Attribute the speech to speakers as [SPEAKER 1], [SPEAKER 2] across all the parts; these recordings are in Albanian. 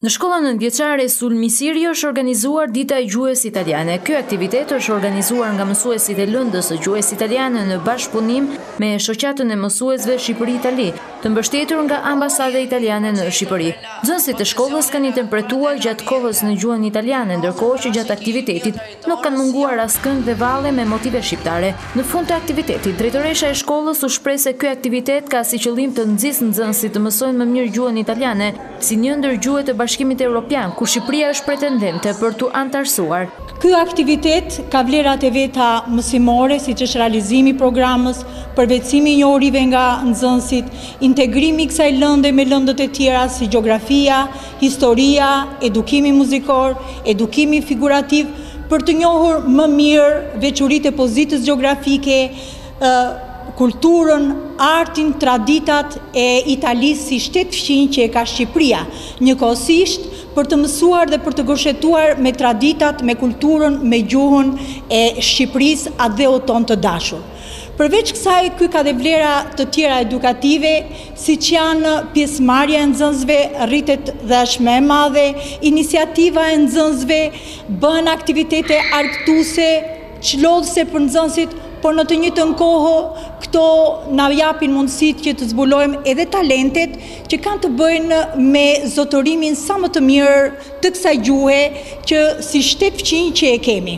[SPEAKER 1] Në shkollën nëntëvjeçare Sulmi Siri është organizuar Dita e Gjuhës Italiane. Ky aktivitet është organizuar nga mësuesit e lëndës së gjuhës italiane në bashkëpunim me shoqatën e mësuesve Shqipëri-Itali, të mbështetur nga Ambasada Italiane në Shqipëri. Nxënësit e shkollës kanë interpretuar gjatë kohës në gjuhën italiane, ndërkohë që gjatë aktivitetit nuk kanë munguar as këngë dhe valle me motive shqiptare. Në fund të aktivitetit, drejtoresha e shkollës u shpreh se ky aktivitet ka si qëllim të nxjisë nxënësit të mësojnë më mirë gjuhën italiane, si një ndër gjuhët e Bashkimit Evropian, ku Shqipëria është pretendente për t'u antarësuar.
[SPEAKER 2] Ky aktivitet ka vlerat e veta mësimore, siç është realizimi i programës, përvetësimi i njohurive nga nxënësit, integrimi i kësaj lënde me lëndët e tjera si gjeografia, historia, edukimi muzikor, edukimi figurativ, për të njohur më mirë veçoritë e pozitës gjeografike, kulturën, artin, traditat e Italisë si shtet fqinj që e ka Shqipëria, njëkohësisht për të mësuar dhe për të goshetuar me traditat, me kulturën, me gjuhën e Shqipërisë atë dhe oton të dashur. Përveç kësaj, ky ka dhe vlera të tjera edukative, siç janë pjesëmarrja e nxënësve rritet dhe është më e madhe, iniciativa e nxënësve, bën aktivitete argëtuese, çlodhëse për nxënësit, por në të njëjtën kohë këto na japin mundësitë që të zbulojmë edhe talentet që kanë të bëjnë me zotërimin sa më të mirë të kësaj gjuhe që si shtet fqinj që e kemi.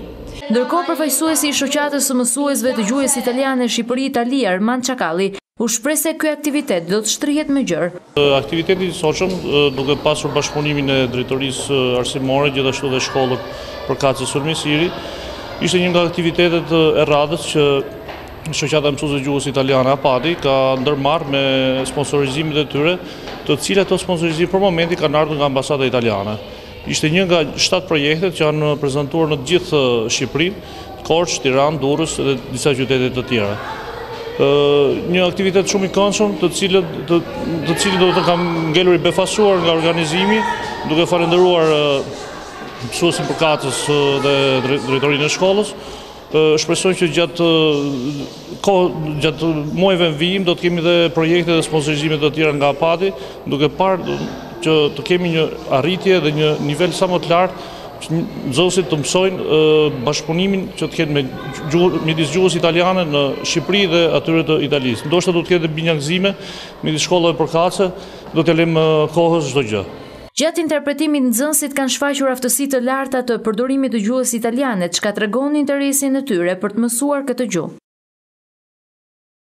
[SPEAKER 1] Ndërkohë, përfaqësuesi i shoqatës së mësuesve të gjuhës italiane Shqipëri-Itali, Armand Çakalli, u shpreh se ky aktivitet do të shtrihet më gjerë.
[SPEAKER 3] Aktiviteti i sotshëm, duke pasur bashkëpunimin e drejtorisë arsimore, gjithashtu dhe shkollës përkatëse Sulmi Siri, ishte një nga aktivitetet e radhës që shoqata e mësuesve të gjuhës italiane APADI ka ndërmarrë me sponsorizimet e tyre, të cilat ato sponsorizim për momenti kanë ardhur nga Ambasada Italiane. Ishte një nga 7 projektet që janë prezantuar në të gjithë Shqipërinë, Korçë, Tiranë, Durrës dhe disa qytete të tjera. Një aktivitet shumë i këndshëm, të cilin do të kam ngelur i befasuar nga organizimi, duke falendëruar mësuesin përkatës dhe drejtorinë e shkollës. Shpresoj që gjatë muajve në vijim do të kemi dhe projekte dhe sponsorizime të tjera nga APADI, duke parë që të kemi një arritje dhe një nivel sa më të lartë që nxënësit të mësojnë bashkëpunimin që të kenë midis gjuhës italiane në Shqipëri dhe atyre të Italisë. Ndoshta do të ketë binjakëzime midis shkollave përkatëse, do t'ja lëmë kohës çdo gjë.
[SPEAKER 1] Gjatë interpretimit, nxënësit kanë shfaqur aftësi të larta të përdorimit të gjuhës italiane, çka tregon interesin e tyre për të mësuar këtë gjuhë.